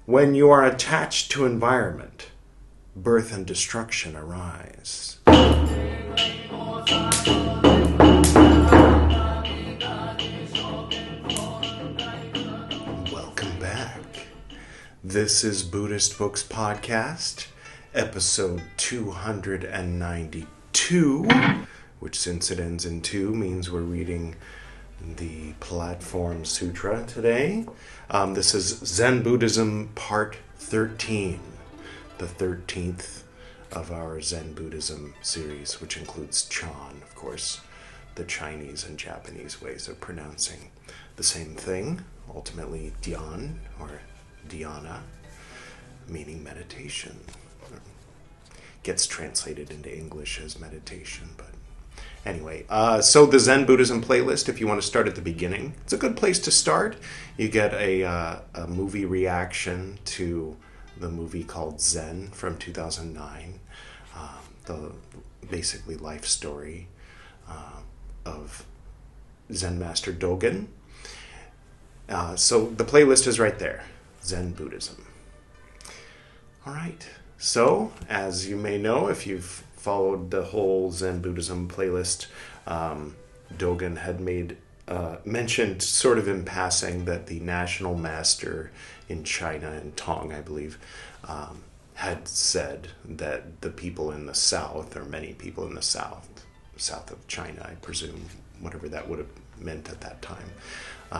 When you are attached to environment, birth and destruction arise. Welcome back. This is Buddhist Books Podcast, episode 292, which, since it ends in 2, means we're reading the Platform Sutra today. This is Zen Buddhism Part 13, the 13th of our Zen Buddhism series, which includes Chan, of course, the Chinese and Japanese ways of pronouncing the same thing, ultimately Dhyan or Dhyana, meaning meditation. Gets translated into English as meditation, but anyway, so the Zen Buddhism playlist, if you want to start at the beginning, it's a good place to start. You get a movie reaction to the movie called Zen from 2009, the basically life story of Zen Master Dogen. So the playlist is right there, Zen Buddhism. All right, so as you may know, if you've followed the whole Zen Buddhism playlist, Dogen had mentioned sort of in passing that the national master in China, in Tong, I believe, had said that the people in the south, or many people in the south of China, I presume, whatever that would have meant at that time,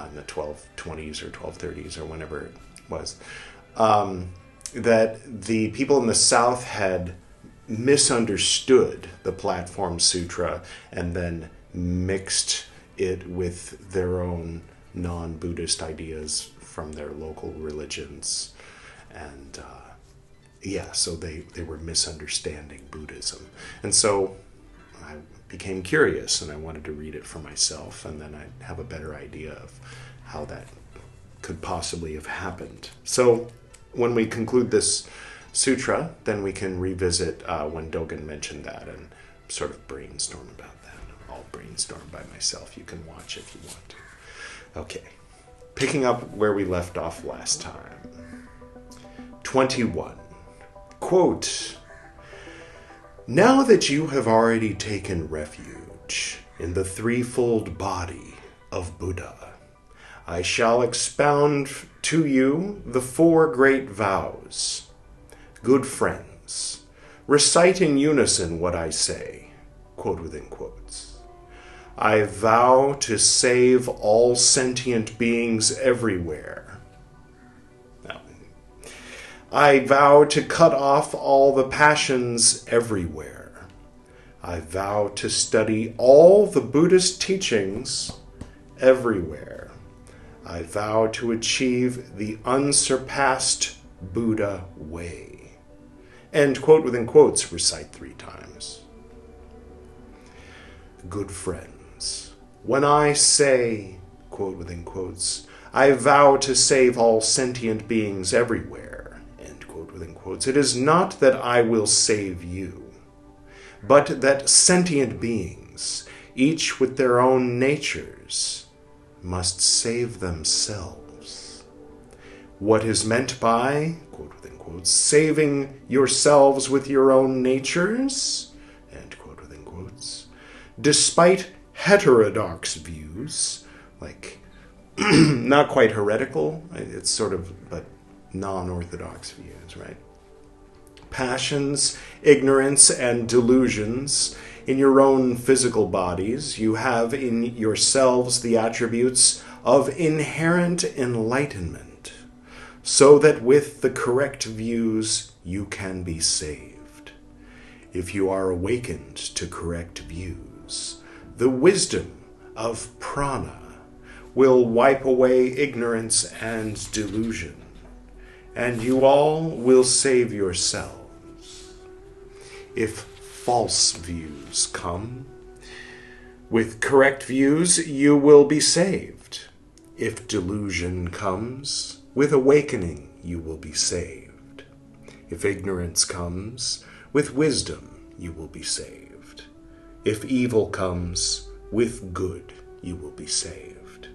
in the 1220s or 1230s or whenever it was, that the people in the south had misunderstood the Platform Sutra and then mixed it with their own non-Buddhist ideas from their local religions. And so they were misunderstanding Buddhism. And so I became curious and I wanted to read it for myself, and then I'd have a better idea of how that could possibly have happened. So when we conclude this sutra, then we can revisit when Dogen mentioned that and sort of brainstorm about that. I'll brainstorm by myself. You can watch if you want to. Okay, picking up where we left off last time. 21. Quote, "Now that you have already taken refuge in the threefold body of Buddha, I shall expound to you the 4 great vows. Good friends, recite in unison what I say," quote within quotes. "I vow to save all sentient beings everywhere. No. I vow to cut off all the passions everywhere. I vow to study all the Buddhist teachings everywhere. I vow to achieve the unsurpassed Buddha way." And quote within quotes, recite 3 times. Good friends, when I say, quote within quotes, "I vow to save all sentient beings everywhere," end quote within quotes, it is not that I will save you, but that sentient beings, each with their own natures, must save themselves. What is meant by, quote within quotes, saving yourselves with your own natures, end quote within quotes, despite heterodox views, like not quite heretical, it's sort of, but non-orthodox views, right? Passions, ignorance, and delusions in your own physical bodies, you have in yourselves the attributes of inherent enlightenment, so that with the correct views you can be saved. If you are awakened to correct views, the wisdom of prana will wipe away ignorance and delusion, and you all will save yourselves. If false views come, with correct views you will be saved. If delusion comes, with awakening you will be saved. If ignorance comes, with wisdom you will be saved. If evil comes, with good you will be saved.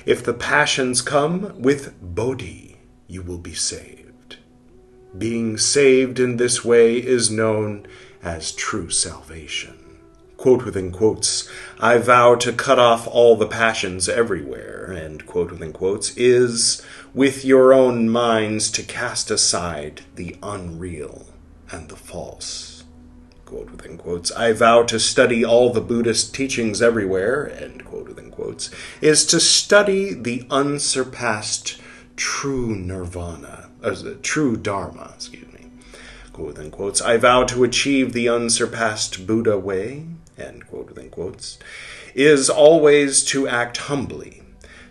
If the passions come, with bodhi you will be saved. Being saved in this way is known as true salvation. Quote within quotes, I vow to cut off all the passions everywhere, and quote within quotes, is with your own minds to cast aside the unreal and the false. Quote within quotes, I vow to study all the Buddhist teachings everywhere, end quote within quotes, is to study the unsurpassed true nirvana, true dharma, quote within quotes, I vow to achieve the unsurpassed Buddha way, end quote within quotes, is always to act humbly,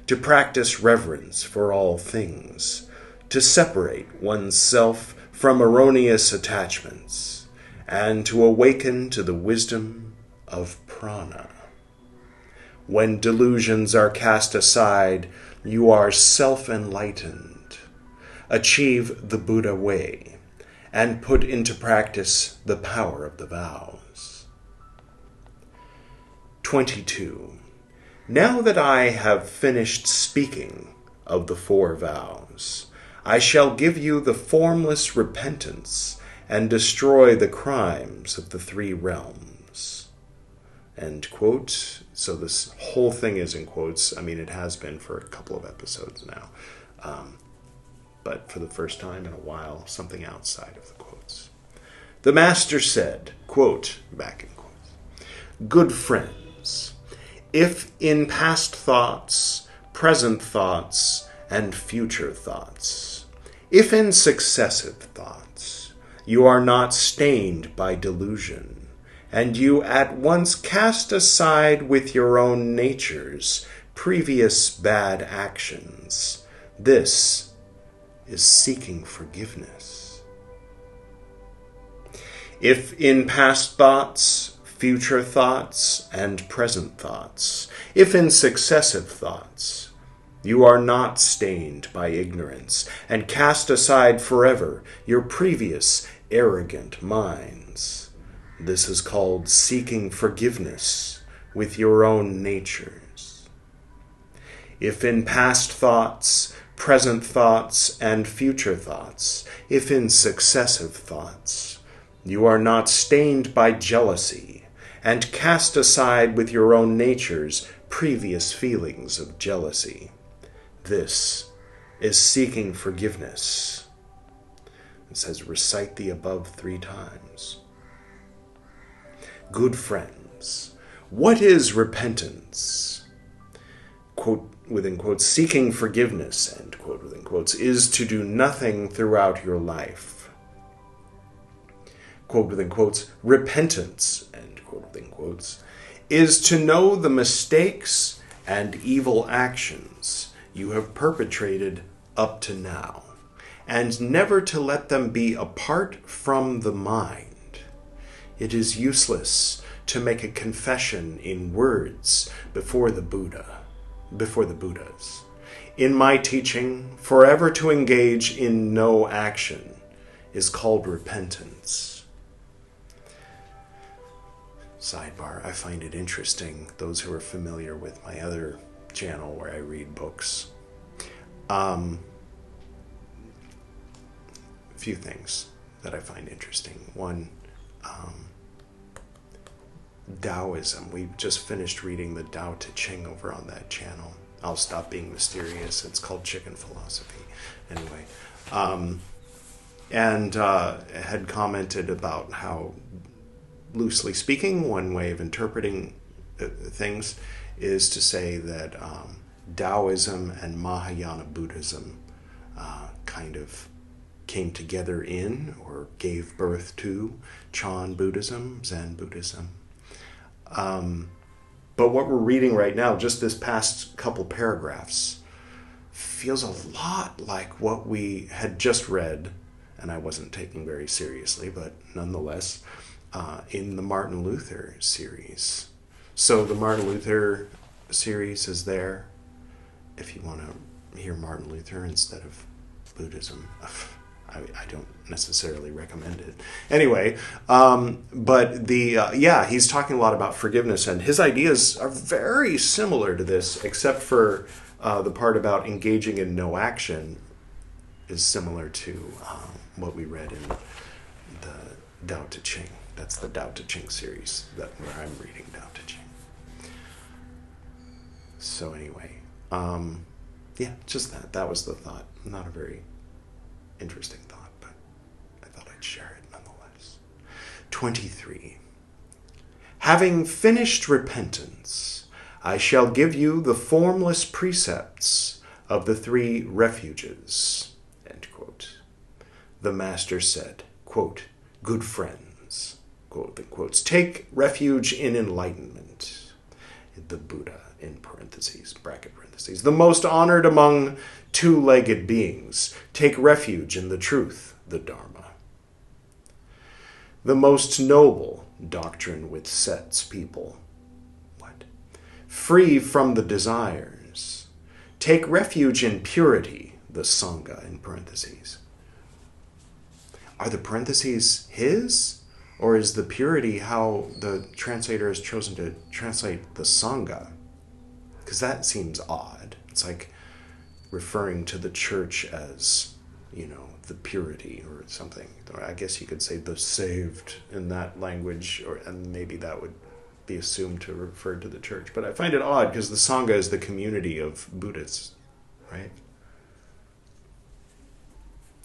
to practice reverence for all things, to separate oneself from erroneous attachments, and to awaken to the wisdom of prana. When delusions are cast aside, you are self-enlightened. Achieve the Buddha way, and put into practice the power of the vows. 22. Now that I have finished speaking of the 4 vows, I shall give you the formless repentance and destroy the crimes of the 3 realms. End quote. So this whole thing is in quotes. I mean, it has been for a couple of episodes now. But for the first time in a while, something outside of the quotes. The Master said, quote, back in quotes, good friends, if in past thoughts, present thoughts, and future thoughts, if in successive thoughts, you are not stained by delusion, and you at once cast aside with your own natures previous bad actions, this is seeking forgiveness. If in past thoughts, future thoughts, and present thoughts, if in successive thoughts, you are not stained by ignorance, and cast aside forever your previous arrogant minds, this is called seeking forgiveness with your own natures. If in past thoughts, present thoughts, and future thoughts, if in successive thoughts, you are not stained by jealousy, and cast aside with your own natures previous feelings of jealousy, this is seeking forgiveness. It says, recite the above 3 times. Good friends, what is repentance? Quote within quotes, seeking forgiveness, end quote within quotes, is to do nothing throughout your life. Quote within quotes, repentance, end quote within quotes, is to know the mistakes and evil actions you have perpetrated up to now, and never to let them be apart from the mind. It is useless to make a confession in words before the Buddhas. In my teaching, forever to engage in no action is called repentance. Sidebar, I find it interesting, those who are familiar with my other channel where I read books. A few things that I find interesting. One, Taoism. We just finished reading the Tao Te Ching over on that channel. I'll stop being mysterious. It's called Chicken Philosophy. Anyway, had commented about how, loosely speaking, one way of interpreting things is to say that Taoism and Mahayana Buddhism kind of came together in or gave birth to Chan Buddhism, Zen Buddhism. But what we're reading right now, just this past couple paragraphs, feels a lot like what we had just read, and I wasn't taking very seriously, but nonetheless, in the Martin Luther series. So the Martin Luther series is there if you want to hear Martin Luther instead of Buddhism. I don't necessarily recommend it. Anyway, but he's talking a lot about forgiveness, and his ideas are very similar to this, except for the part about engaging in no action. is similar to what we read in the Tao Te Ching. That's the Tao Te Ching series where I'm reading Tao Te Ching. So anyway, just that. That was the thought. Not a very interesting thought, but I thought I'd share it nonetheless. 23. Having finished repentance, I shall give you the formless precepts of the 3 refuges. End quote. The master said, quote, good friends, quote, in quotes, take refuge in enlightenment. The Buddha, in parentheses, bracket parentheses, the most honored among 2-legged beings, take refuge in the truth, the Dharma. The most noble doctrine which sets people, free from the desires, take refuge in purity, the Sangha, in parentheses. Are the parentheses his? Or is the purity how the translator has chosen to translate the Sangha? Because that seems odd. It's like referring to the church as, the purity or something. I guess you could say the saved in that language, and maybe that would be assumed to refer to the church. But I find it odd because the Sangha is the community of Buddhists, right?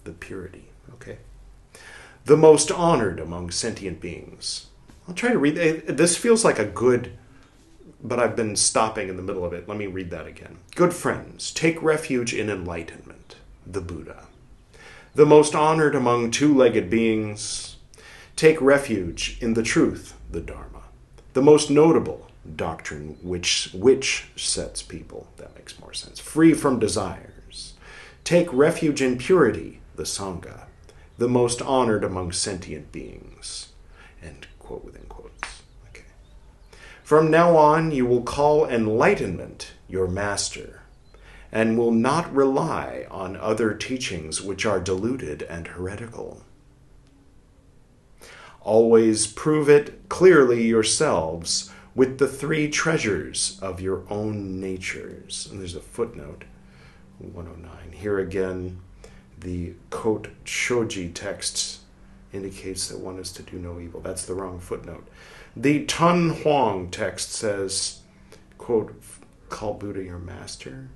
The purity, okay. The most honored among sentient beings. I'll try to read. This feels like a good, but I've been stopping in the middle of it. Let me read that again. Good friends, take refuge in enlightenment, the Buddha. The most honored among 2-legged beings, take refuge in the truth, the Dharma. The most notable doctrine which sets people, that makes more sense, free from desires. Take refuge in purity, the Sangha. The most honored among sentient beings. End quote within quotes. Okay. From now on, you will call enlightenment your master, and will not rely on other teachings which are deluded and heretical. Always prove it clearly yourselves with the 3 treasures of your own natures. And there's a footnote, 109. Here again, the Kote Shoji text indicates that one is to do no evil. That's the wrong footnote. The Tun Huang text says, quote, call Buddha your master.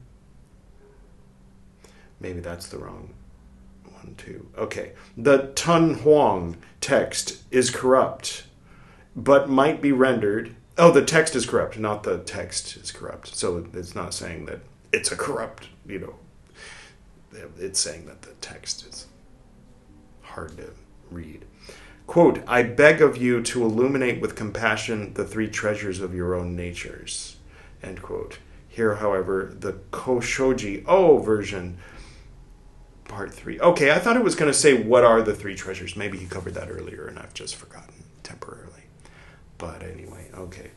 Maybe that's the wrong one too. Okay. The Tun Huang text is corrupt, but might be rendered... Oh, the text is corrupt, not the text is corrupt. So it's not saying that it's a corrupt, it's saying that the text is hard to read. Quote, I beg of you to illuminate with compassion the 3 treasures of your own natures. End quote. Here, however, the Koshoji version, part 3. Okay, I thought it was going to say what are the 3 treasures. Maybe he covered that earlier and I've just forgotten temporarily. But anyway, okay.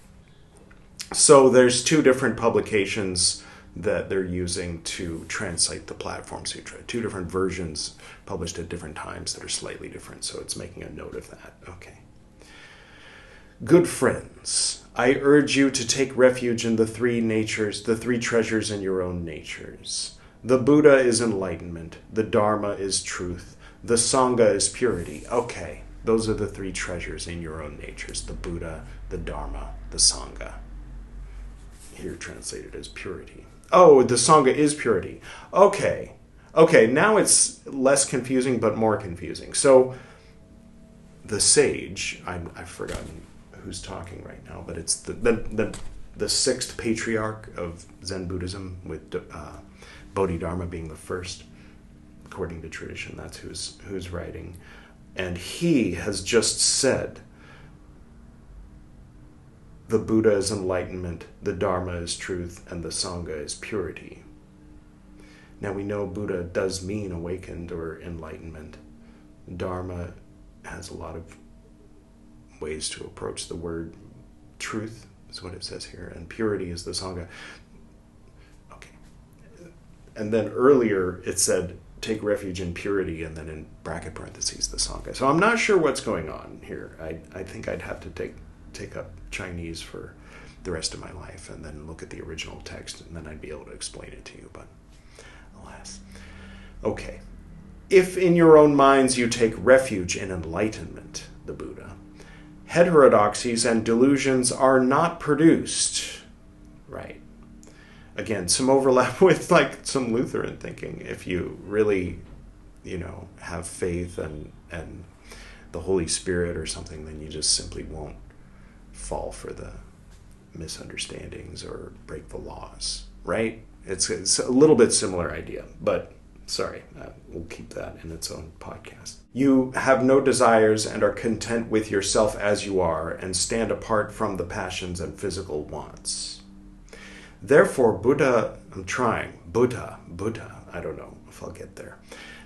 So there's 2 different publications that they're using to translate the Platform Sutra. 2 different versions published at different times that are slightly different, so it's making a note of that. Okay. Good friends, I urge you to take refuge in the 3 natures, the 3 treasures in your own natures. The Buddha is enlightenment, the Dharma is truth, the Sangha is purity. Okay, those are the 3 treasures in your own natures, the Buddha, the Dharma, the Sangha. Here translated as purity. Oh, the Sangha is purity. Okay, now it's less confusing but more confusing. So the sage, I've forgotten who's talking right now, but it's the Sixth Patriarch of Zen Buddhism, with Bodhidharma being the first, according to tradition. That's who's writing. And he has just said, the Buddha is enlightenment, the Dharma is truth, and the Sangha is purity. Now we know Buddha does mean awakened or enlightenment. Dharma has a lot of ways to approach the word. Truth is what it says here, and purity is the Sangha. Okay. And then earlier it said, take refuge in purity, and then in bracket parentheses, the Sangha. So I'm not sure what's going on here. I think I'd have to take up Chinese for the rest of my life and then look at the original text, and then I'd be able to explain it to you, but alas. Okay. If in your own minds you take refuge in enlightenment, the Buddha, heterodoxies and delusions are not produced. Right. Again, some overlap with like some Lutheran thinking. If you really, have faith and the Holy Spirit or something, then you just simply won't fall for the misunderstandings or break the laws, right? It's a little bit similar idea, but sorry, we'll keep that in its own podcast. You have no desires and are content with yourself as you are and stand apart from the passions and physical wants. Therefore, Buddha, I don't know if I'll get there.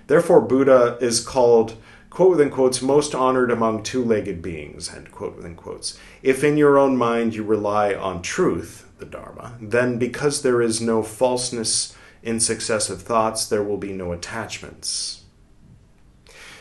Therefore, Buddha is called, quote within quotes, most honored among two-legged beings, end quote within quotes. If in your own mind you rely on truth, the Dharma, then because there is no falseness in successive thoughts, there will be no attachments.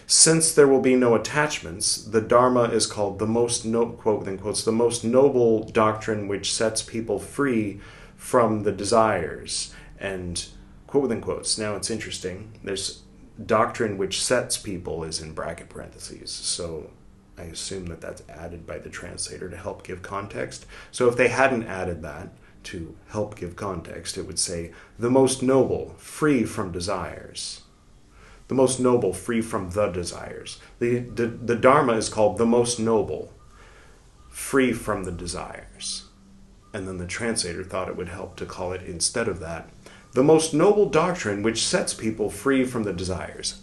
Since there will be no attachments, the Dharma is called the most, quote within quotes, the most noble doctrine which sets people free from the desires, and quote within quotes. Now it's interesting. There's doctrine which sets people is in bracket parentheses, so I assume that that's added by the translator to help give context. So if they hadn't added that to help give context, it would say the most noble, free from desires. The most noble, free from the desires. The Dharma is called the most noble, free from the desires. And then the translator thought it would help to call it, instead of that, the most noble doctrine which sets people free from the desires.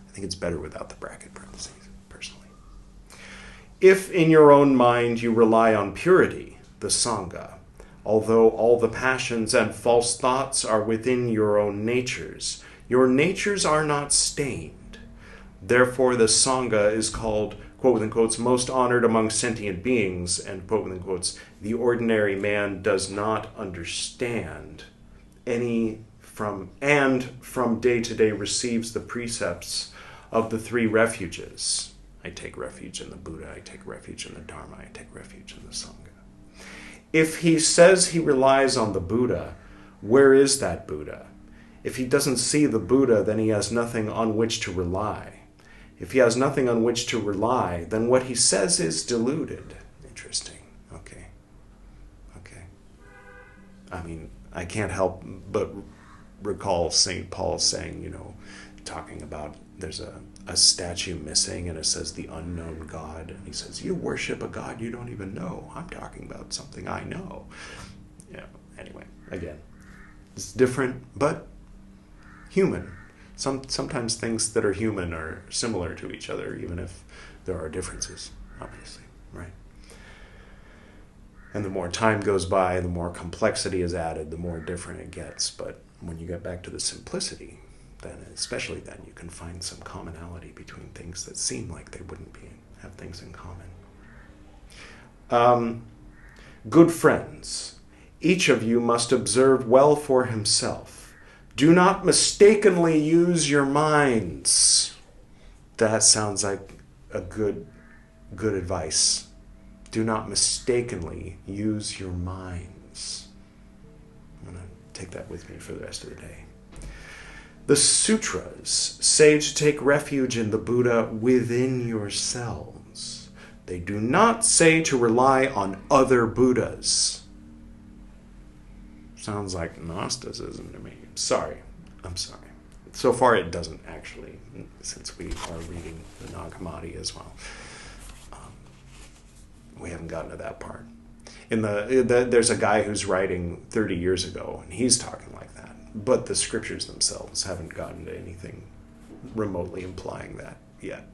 I think it's better without the bracket parentheses, personally. If in your own mind you rely on purity, the Sangha, although all the passions and false thoughts are within your own natures, your natures are not stained. Therefore the Sangha is called, quote within quotes, most honored among sentient beings, and quote within quotes, the ordinary man does not understand from day to day receives the precepts of the three refuges. I take refuge in the Buddha, I take refuge in the Dharma, I take refuge in the Sangha. If he says he relies on the Buddha, where is that Buddha? If he doesn't see the Buddha, then he has nothing on which to rely. If he has nothing on which to rely, then what he says is deluded. Interesting. Okay. I mean, I can't help but recall St. Paul saying, talking about there's a statue missing and it says the unknown God. And he says, you worship a God you don't even know. I'm talking about something I know. Anyway, again, it's different, but human. Sometimes things that are human are similar to each other, even if there are differences, obviously, right? And the more time goes by, the more complexity is added, the more different it gets. But when you get back to the simplicity, then especially then you can find some commonality between things that seem like they wouldn't have things in common. Good friends, each of you must observe well for himself. Do not mistakenly use your minds. That sounds like a good advice. Do not mistakenly use your minds. I'm going to take that with me for the rest of the day. The sutras say to take refuge in the Buddha within yourselves. They do not say to rely on other Buddhas. Sounds like Gnosticism to me. I'm sorry. So far it doesn't actually, since we are reading the Nag Hammadi as well. We haven't gotten to that part. There's a guy who's writing 30 years ago, and he's talking like that. But the scriptures themselves haven't gotten to anything remotely implying that yet.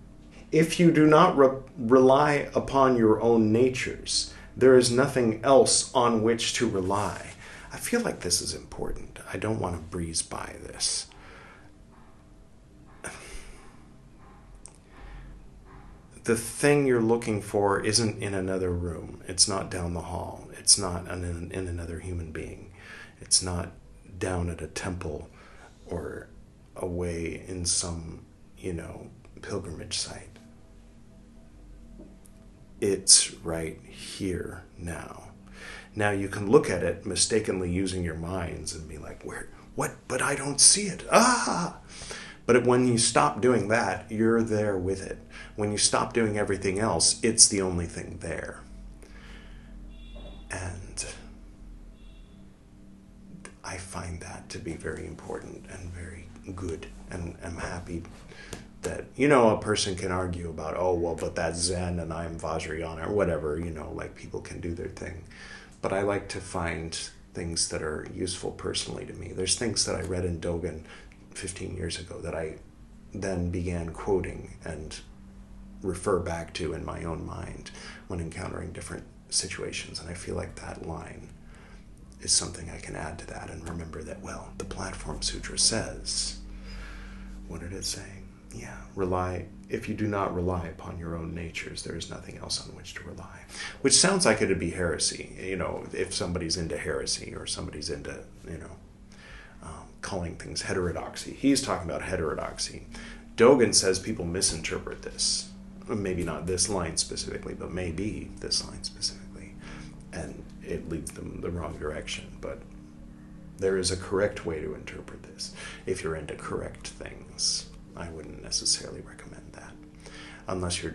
If you do not rely upon your own natures, there is nothing else on which to rely. I feel like this is important. I don't want to breeze by this. The thing you're looking for isn't in another room. It's not down the hall. It's not in another human being. It's not down at a temple or away in some, pilgrimage site. It's right here now. Now you can look at it mistakenly using your minds and be like, what? But I don't see it. But when you stop doing that, you're there with it. When you stop doing everything else, it's the only thing there. And I find that to be very important and very good. And I'm happy that, a person can argue about, oh, well, but that's Zen and I'm Vajrayana or whatever, like people can do their thing. But I like to find things that are useful personally to me. There's things that I read in Dogen 15 years ago that I then began quoting and refer back to in my own mind when encountering different situations. And I feel like that line is something I can add to that and remember that, well, the Platform Sutra says, what did it say? Yeah, if you do not rely upon your own natures, there is nothing else on which to rely. Which sounds like it'd be heresy, if somebody's into heresy or somebody's into, calling things heterodoxy. He's talking about heterodoxy. Dogen says people misinterpret this. Maybe not this line specifically, but maybe this line specifically. And it leads them the wrong direction. But there is a correct way to interpret this. If you're into correct things, I wouldn't necessarily recommend that. Unless you're,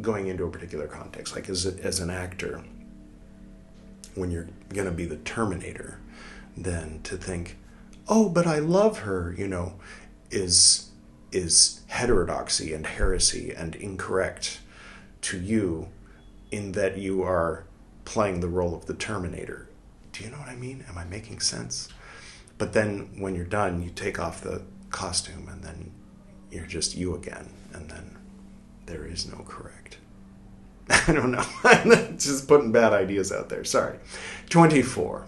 going into a particular context. Like as an actor, when you're going to be the Terminator, then to think, oh, but I love her, is heterodoxy and heresy and incorrect to you in that you are playing the role of the Terminator. Do you know what I mean? Am I making sense? But then when you're done, you take off the costume and then you're just you again. And then there is no correct. I don't know. I'm just putting bad ideas out there. Sorry. 24.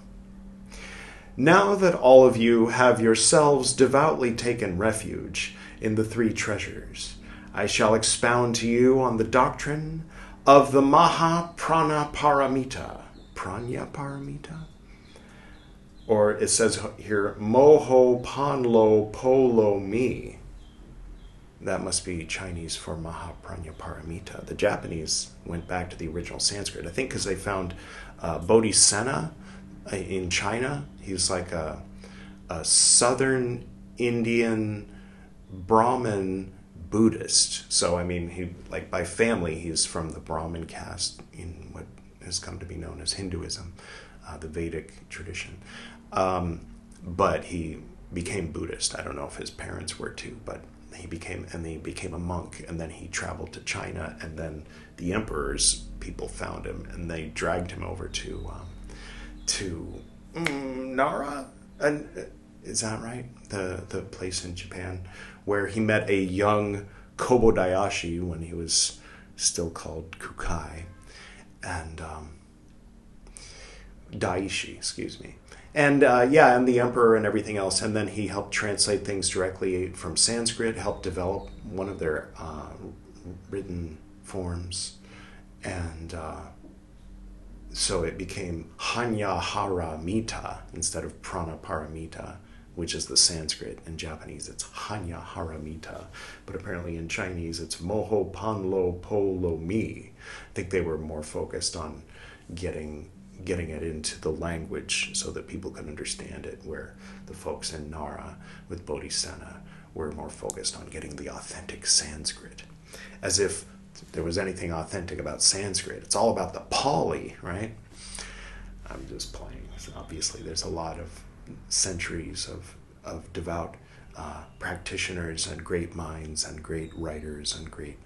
Now that all of you have yourselves devoutly taken refuge in the three treasures, I shall expound to you on the doctrine of the Maha Prana Paramita. Pranya Paramita? Or it says here, Moho Panlo Polo Mi. That must be Chinese for Maha Pranya Paramita. The Japanese went back to the original Sanskrit, I think because they found Bodhisattva in China. He was like a southern Indian Brahmin Buddhist. So, he, by family, he's from the Brahmin caste in what has come to be known as Hinduism, the Vedic tradition. But he became Buddhist. I don't know if his parents were too, but he became a monk, and then he traveled to China, and then the emperor's people found him, and they dragged him over to Nara, and is that right? The place in Japan where he met a young Kobodayashi when he was still called Kukai, and Daishi, excuse me. And and the emperor and everything else. And then he helped translate things directly from Sanskrit, helped develop one of their written forms. And so it became Hanyaharamita instead of Pranaparamita, which is the Sanskrit. In Japanese, it's Hanyaharamita. But apparently in Chinese, it's Moho Panlo Polo Mi. I think they were more focused on getting it into the language so that people could understand it, where the folks in Nara with Bodhisattva were more focused on getting the authentic Sanskrit. As if there was anything authentic about Sanskrit. It's all about the Pali, right? I'm just playing. So obviously there's a lot of centuries of devout practitioners and great minds and great writers and great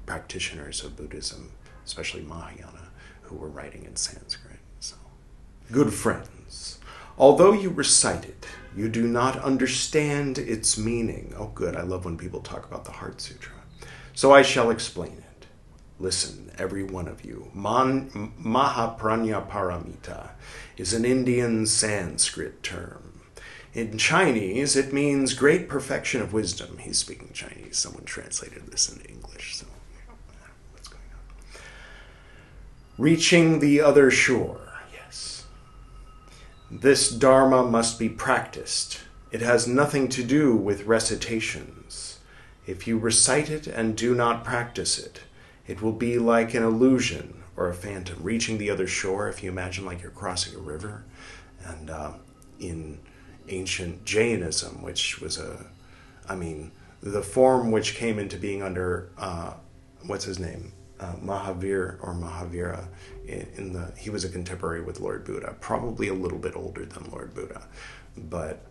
practitioners of Buddhism, especially Mahayana, who were writing in Sanskrit. So, good friends, although you recite it, you do not understand its meaning. Oh, good. I love when people talk about the Heart Sutra. So I shall explain it. Listen, every one of you. Mahapranya Paramita is an Indian Sanskrit term. In Chinese, it means great perfection of wisdom. He's speaking Chinese. Someone translated this into English, so what's going on? Reaching the other shore, yes. This Dharma must be practiced. It has nothing to do with recitations. If you recite it and do not practice it, it will be like an illusion or a phantom. Reaching the other shore, if you imagine like you're crossing a river. And in ancient Jainism, which was I mean, the form which came into being under, what's his name? Mahavir or Mahavira. He was a contemporary with Lord Buddha, probably a little bit older than Lord Buddha. But,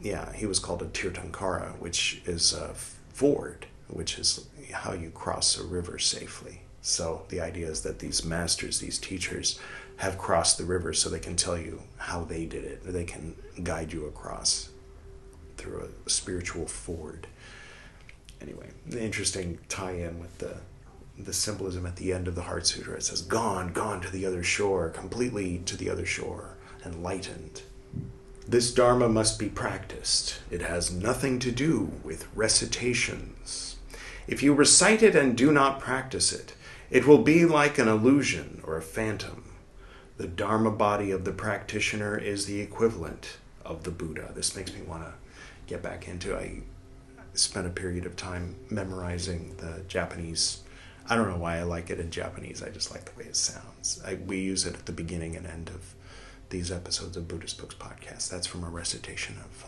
he was called a Tirthankara, which is a ford, which is how you cross a river safely. So the idea is that these masters, these teachers, have crossed the river so they can tell you how they did it. They can guide you across through a spiritual ford. Anyway, the interesting tie-in with the symbolism at the end of the Heart Sutra. It says, gone to the other shore, completely to the other shore, enlightened. This Dharma must be practiced. It has nothing to do with recitations. If you recite it and do not practice it, it will be like an illusion or a phantom. The Dharma body of the practitioner is the equivalent of the Buddha. This makes me want to get back into, I spent a period of time memorizing the Japanese. I don't know why I like it in Japanese. I just like the way it sounds. We use it at the beginning and end of these episodes of Buddhist Books Podcast. That's from a recitation of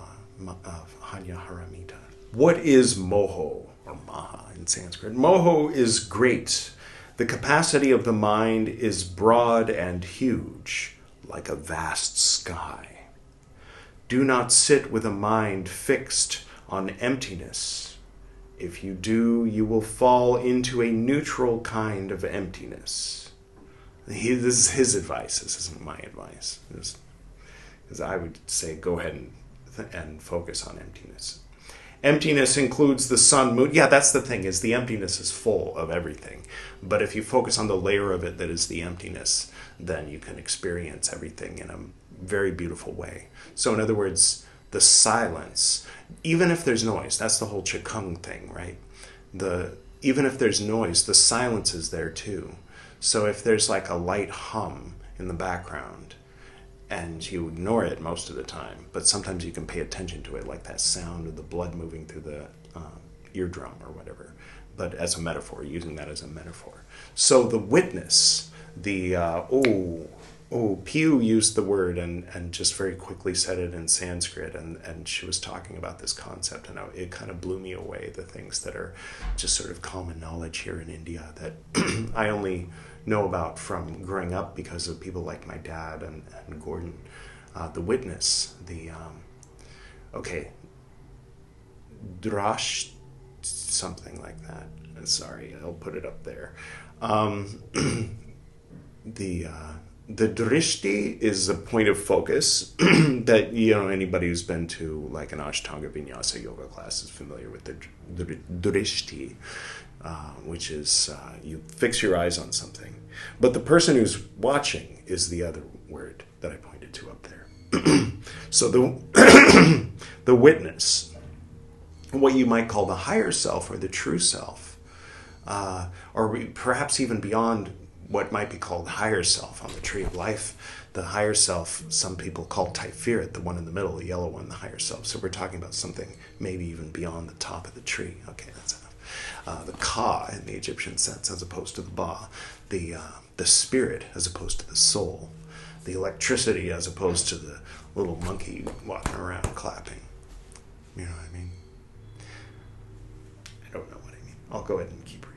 Hanya Haramita. What is moho, or maha in Sanskrit? Moho is great. The capacity of the mind is broad and huge, like a vast sky. Do not sit with a mind fixed on emptiness. If you do, you will fall into a neutral kind of emptiness. This is his advice. This isn't my advice. Because I would say go ahead and focus on emptiness. Emptiness includes the sun, moon. Yeah, that's the thing, is the emptiness is full of everything. But if you focus on the layer of it that is the emptiness, then you can experience everything in a very beautiful way. So in other words, the silence, even if there's noise, that's the whole Qigong thing, right? Even if there's noise, the silence is there too. So if there's like a light hum in the background, and you ignore it most of the time, but sometimes you can pay attention to it, like that sound of the blood moving through the eardrum or whatever, but as a metaphor, using that as a metaphor. So the witness, Piu used the word and just very quickly said it in Sanskrit, and she was talking about this concept, and it kind of blew me away, the things that are just sort of common knowledge here in India that I only know about from growing up because of people like my dad and Gordon. The witness, drash, something like that. Sorry, I'll put it up there. The drishti is a point of focus that, anybody who's been to like an Ashtanga Vinyasa yoga class is familiar with the drishti, which is you fix your eyes on something. But the person who's watching is the other word that I pointed to up there. So the witness, what you might call the higher self or the true self, or perhaps even beyond what might be called higher self on the tree of life. The higher self, some people call Tiferet, the one in the middle, the yellow one, the higher self. So we're talking about something maybe even beyond the top of the tree. Okay, that's enough. The Ka in the Egyptian sense as opposed to the Ba. The spirit as opposed to the soul. The electricity as opposed to the little monkey walking around clapping. You know what I mean? I don't know what I mean. I'll go ahead and keep reading.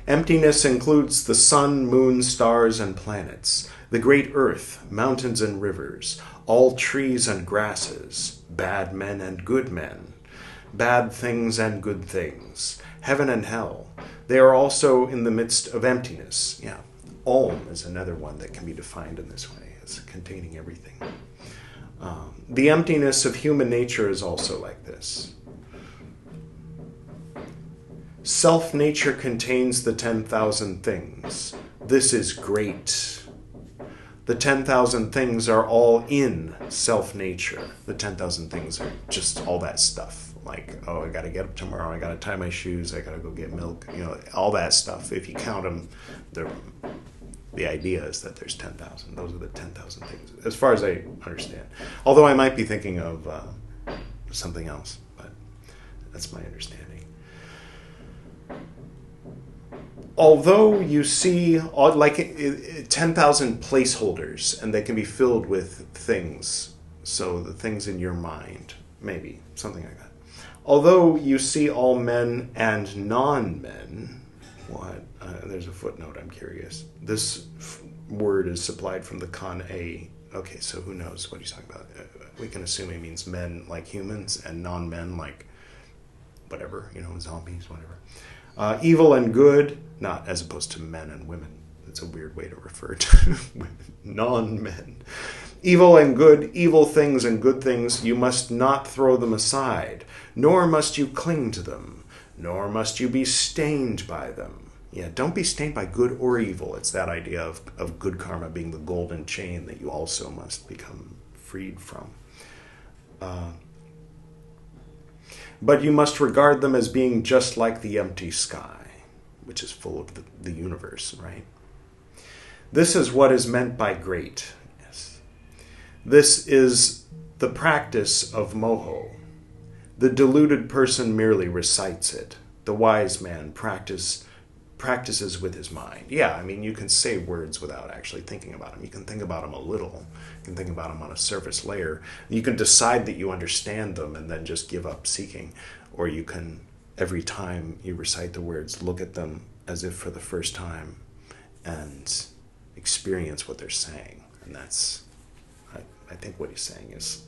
Emptiness includes the sun, moon, stars, and planets, the great earth, mountains and rivers, all trees and grasses, bad men and good men, bad things and good things, heaven and hell. They are also in the midst of emptiness. Yeah, Om is another one that can be defined in this way as containing everything. The emptiness of human nature is also like this. Self-nature contains the 10,000 things. This is great. The 10,000 things are all in self-nature. The 10,000 things are just all that stuff. Like, I got to get up tomorrow. I got to tie my shoes. I got to go get milk. All that stuff. If you count them, the idea is that there's 10,000. Those are the 10,000 things, as far as I understand. Although I might be thinking of something else, but that's my understanding. Although you see like 10,000 placeholders, and they can be filled with things, so the things in your mind, maybe, something like that. Although you see all men and non-men, what? There's a footnote, I'm curious. This word is supplied from the Kan A. Okay, so who knows what he's talking about? We can assume he means men like humans and non-men like whatever, zombies, whatever. Evil and good, not as opposed to men and women. That's a weird way to refer to women, non-men. Evil and good, evil things and good things, you must not throw them aside, nor must you cling to them, nor must you be stained by them. Yeah, don't be stained by good or evil. It's that idea of good karma being the golden chain that you also must become freed from. But you must regard them as being just like the empty sky, which is full of the universe, right? This is what is meant by great. Yes. This is the practice of moho. The deluded person merely recites it. The wise man practices with his mind. Yeah, you can say words without actually thinking about them. You can think about them a little. You can think about them on a surface layer. You can decide that you understand them and then just give up seeking. Or you can, every time you recite the words, look at them as if for the first time and experience what they're saying. And that's, I think what he's saying is,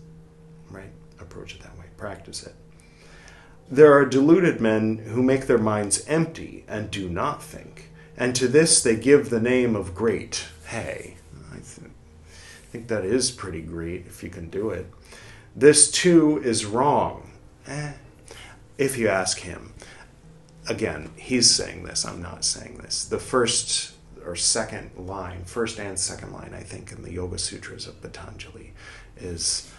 right? Approach it that way. Practice it. There are deluded men who make their minds empty and do not think, and to this they give the name of great. Hey, I think that is pretty great if you can do it. This too is wrong. If you ask him. Again, he's saying this, I'm not saying this. The first and second line, I think, in the Yoga Sutras of Patanjali is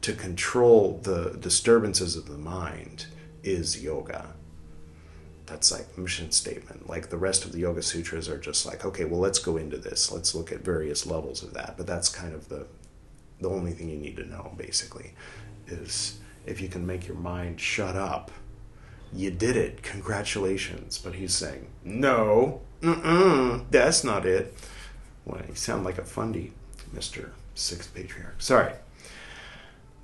to control the disturbances of the mind is yoga. That's like mission statement. Like the rest of the Yoga Sutras are just like, okay, well, let's go into this. Let's look at various levels of that. But that's kind of the only thing you need to know, basically, is if you can make your mind shut up, you did it. Congratulations. But he's saying, no, that's not it. Well, you sound like a fundy, Mr. Sixth Patriarch. Sorry.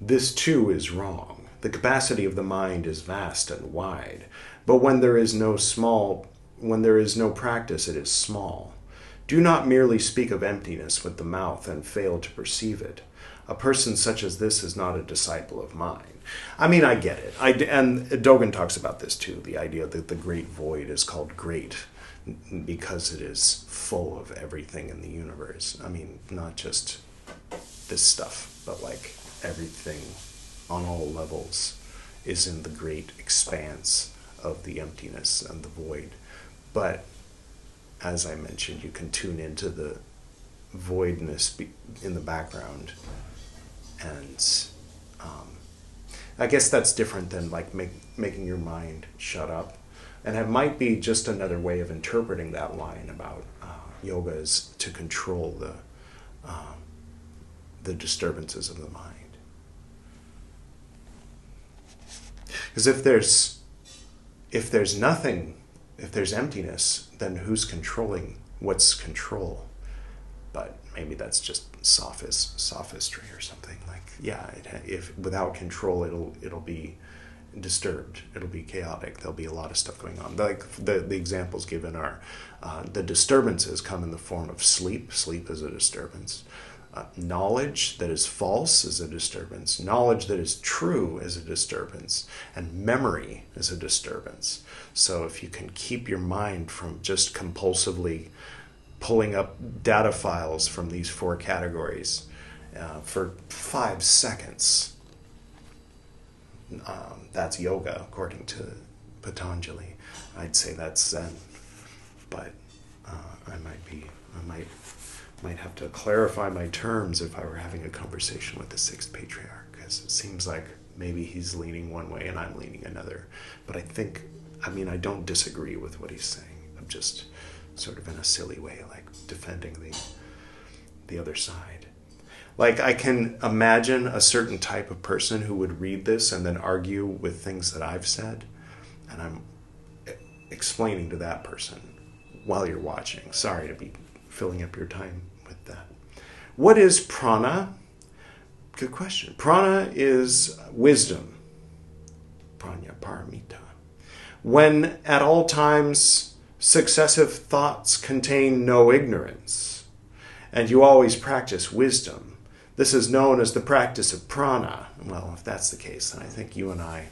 This too is wrong. The capacity of the mind is vast and wide, but when there is no practice, it is small. Do not merely speak of emptiness with the mouth and fail to perceive it. A person such as this is not a disciple of mine. I get it. And Dogen talks about this too, the idea that the great void is called great because it is full of everything in the universe. Not just this stuff, but like everything on all levels is in the great expanse of the emptiness and the void. But as I mentioned, you can tune into the voidness in the background, and I guess that's different than like making your mind shut up. And it might be just another way of interpreting that line about yoga is to control the disturbances of the mind. Because if there's nothing, if there's emptiness, then who's controlling what's control? But maybe that's just sophistry or something. Like, yeah, if without control, it'll be disturbed. It'll be chaotic. There'll be a lot of stuff going on. Like the examples given are the disturbances come in the form of sleep. Sleep is a disturbance. Knowledge that is false is a disturbance. Knowledge that is true is a disturbance. And memory is a disturbance. So if you can keep your mind from just compulsively pulling up data files from these four categories for 5 seconds, that's yoga, according to Patanjali. I'd say that's Zen. But I might have to clarify my terms if I were having a conversation with the Sixth Patriarch, because it seems like maybe he's leaning one way and I'm leaning another. But I don't disagree with what he's saying. I'm just sort of in a silly way, like defending the other side. Like I can imagine a certain type of person who would read this and then argue with things that I've said, and I'm explaining to that person while you're watching. Sorry to be filling up your time with that. What is prana? Good question. Prana is wisdom. prana paramita. When at all times successive thoughts contain no ignorance, and you always practice wisdom, this is known as the practice of prana. Well, if that's the case, then I think you and I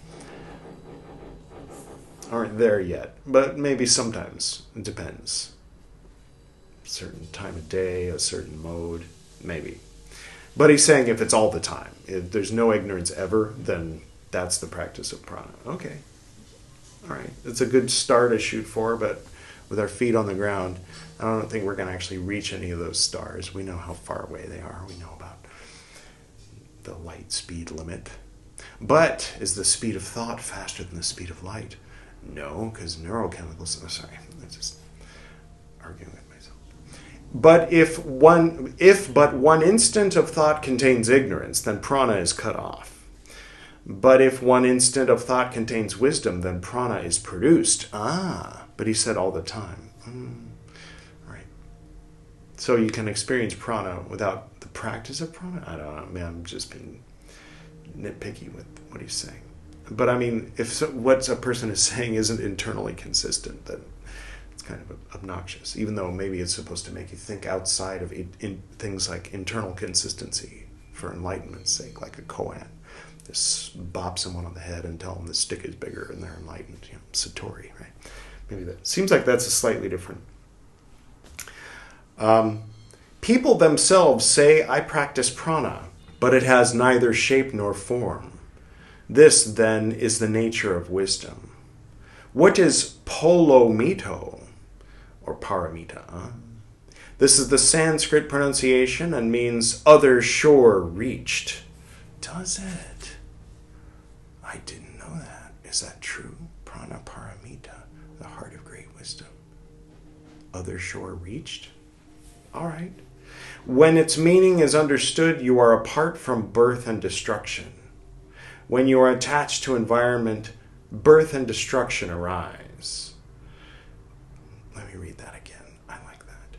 aren't there yet, but maybe sometimes. It depends. A certain time of day, a certain mode, maybe. But he's saying if it's all the time, if there's no ignorance ever, then that's the practice of prana. Okay. All right. It's a good star to shoot for, but with our feet on the ground, I don't think we're going to actually reach any of those stars. We know how far away they are. We know about the light speed limit. But is the speed of thought faster than the speed of light? No, because neurochemicals... I'm just arguing with myself. But if but one instant of thought contains ignorance, then prana is cut off. But if one instant of thought contains wisdom, then prana is produced. But he said all the time. Right. So you can experience prana without the practice of prana? I don't know. I mean, I'm just being nitpicky with what he's saying. But I mean, if what a person is saying isn't internally consistent, then it's kind of obnoxious, even though maybe it's supposed to make you think outside of in things like internal consistency for enlightenment's sake, like a koan. Just bop someone on the head and tell them the stick is bigger and they're enlightened. Satori, right? Maybe that seems like that's a slightly different. People themselves say, I practice prana, but it has neither shape nor form. This, then, is the nature of wisdom. What is polomito, or paramita? This is the Sanskrit pronunciation and means other shore reached. Does it? I didn't know that. Is that true? Prana paramita, the heart of great wisdom. Other shore reached? All right. When its meaning is understood, you are apart from birth and destruction. When you are attached to environment, birth and destruction arise. Let me read that again. I like that.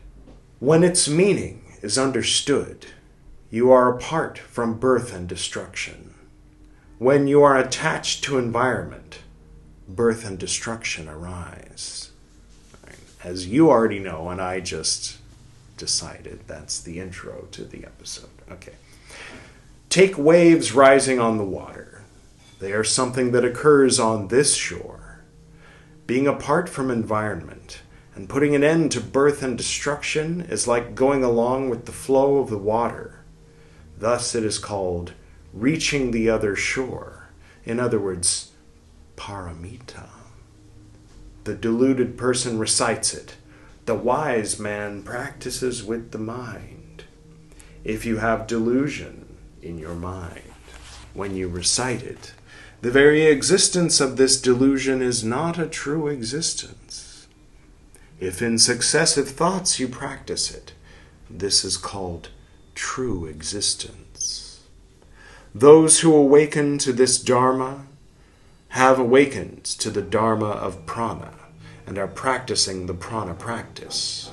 When its meaning is understood, you are apart from birth and destruction. When you are attached to environment, birth and destruction arise. As you already know, and I just decided, that's the intro to the episode. Okay. Take waves rising on the water. They are something that occurs on this shore. Being apart from environment and putting an end to birth and destruction is like going along with the flow of the water. Thus it is called reaching the other shore. In other words, paramita. The deluded person recites it. The wise man practices with the mind. If you have delusion in your mind, when you recite it, the very existence of this delusion is not a true existence. If in successive thoughts you practice it, this is called true existence. Those who awaken to this Dharma have awakened to the Dharma of prana and are practicing the prana practice.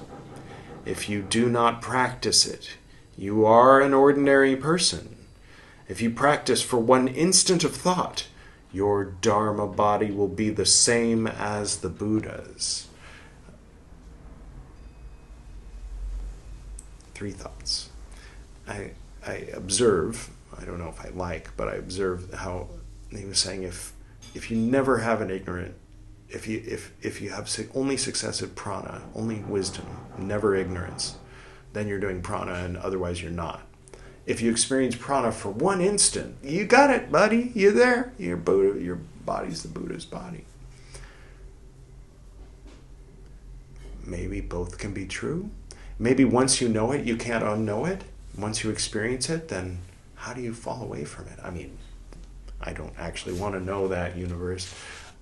If you do not practice it, you are an ordinary person. If you practice for one instant of thought, your Dharma body will be the same as the Buddha's. 3 thoughts. I observe, I don't know if I like, but I observe how he was saying if you never have an ignorant, if you have only successive prana, only wisdom, never ignorance, then you're doing prana and otherwise you're not. If you experience prana for one instant, you got it, buddy. You're there. Your body's the Buddha's body. Maybe both can be true. Maybe once you know it, you can't unknow it. Once you experience it, then how do you fall away from it? I mean, I don't actually want to know that, universe.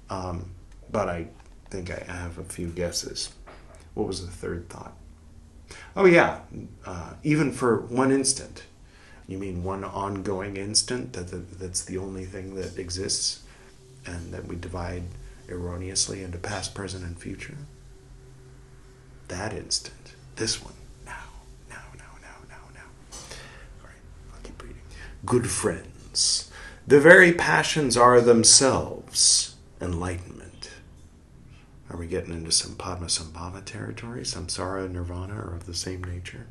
But I think I have a few guesses. What was the third thought? Oh, yeah. Even for one instant. You mean one ongoing instant that's the only thing that exists and that we divide erroneously into past, present, and future? That instant. This one. Now. All right, I'll keep reading. Good friends, The very passions are themselves enlightenment. Are we getting into some Padmasambhava territory? Samsara and Nirvana are of the same nature.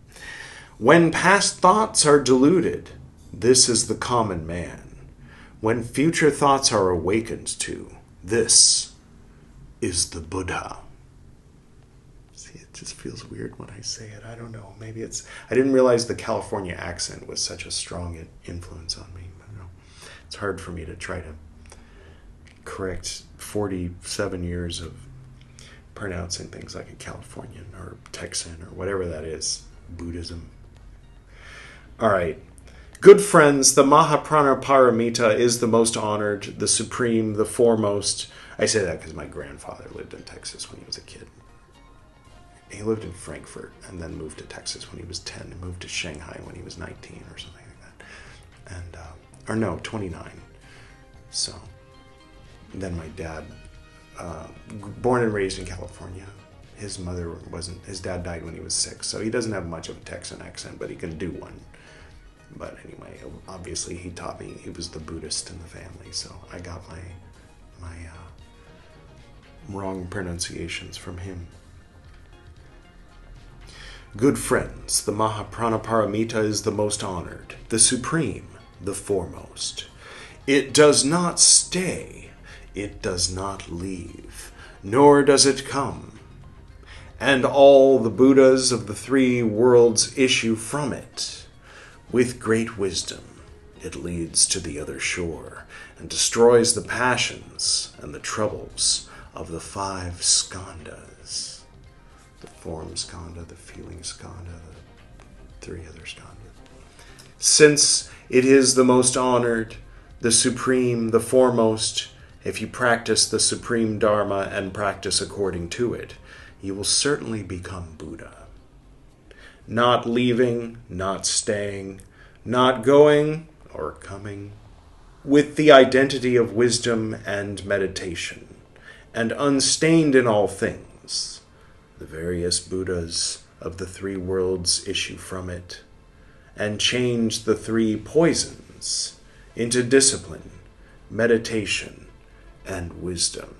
When past thoughts are deluded, this is the common man. When future thoughts are awakened to, this is the Buddha. See, it just feels weird when I say it. I don't know. Maybe it's... I didn't realize the California accent was such a strong influence on me. I don't know. It's hard for me to try to correct 47 years of pronouncing things like a Californian or Texan or whatever that is. Buddhism. All right. Good friends, the Mahapranaparamita is the most honored, the supreme, the foremost. I say that because my grandfather lived in Texas when he was a kid. He lived in Frankfurt and then moved to Texas when he was 10 and moved to Shanghai when he was 19 or something like that. And, or no, 29. So, then my dad, born and raised in California. His dad died when he was 6, so he doesn't have much of a Texan accent, but he can do one. But anyway, obviously he taught me, he was the Buddhist in the family, so I got my wrong pronunciations from him. Good friends, the Mahapranaparamita is the most honored, the supreme, the foremost. It does not stay, it does not leave, nor does it come. And all the Buddhas of the 3 worlds issue from it. With great wisdom, it leads to the other shore and destroys the passions and the troubles of the 5 skandhas. The form skandha, the feeling skandha, the 3 other skandhas. Since it is the most honored, the supreme, the foremost, if you practice the supreme dharma and practice according to it, you will certainly become Buddha. Not leaving, not staying, not going or coming, with the identity of wisdom and meditation, and unstained in all things, the various Buddhas of the 3 worlds issue from it, and change the 3 poisons into discipline, meditation, and wisdom.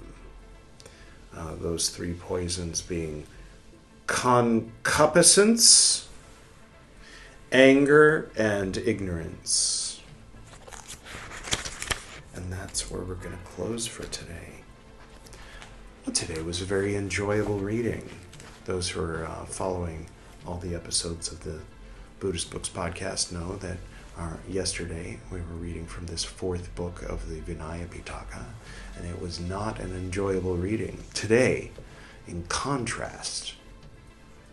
Those 3 poisons being concupiscence, anger, and ignorance. And that's where we're going to close for today. Well, today was a very enjoyable reading. Those who are following all the episodes of the Buddhist Books Podcast know that yesterday we were reading from this 4th book of the Vinaya Pitaka, and it was not an enjoyable reading. Today, in contrast,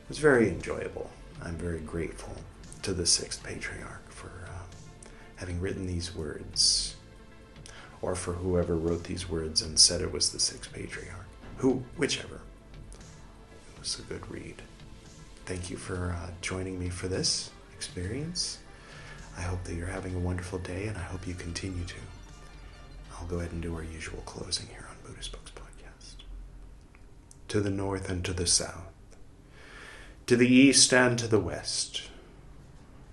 it was very enjoyable. I'm very grateful to the Sixth Patriarch for having written these words, or for whoever wrote these words and said it was the Sixth Patriarch. Whichever. It was a good read. Thank you for joining me for this experience. I hope that you're having a wonderful day, and I hope you continue to. I'll go ahead and do our usual closing here on Buddhist Books Podcast. To the north and to the south, to the east and to the west,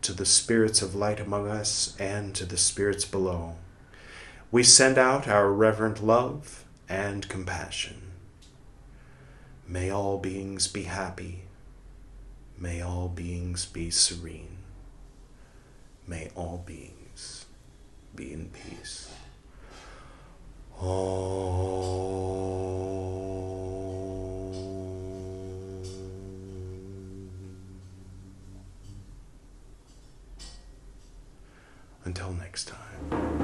to the spirits of light among us and to the spirits below, we send out our reverent love and compassion. May all beings be happy. May all beings be serene. May all beings be in peace. Until next time.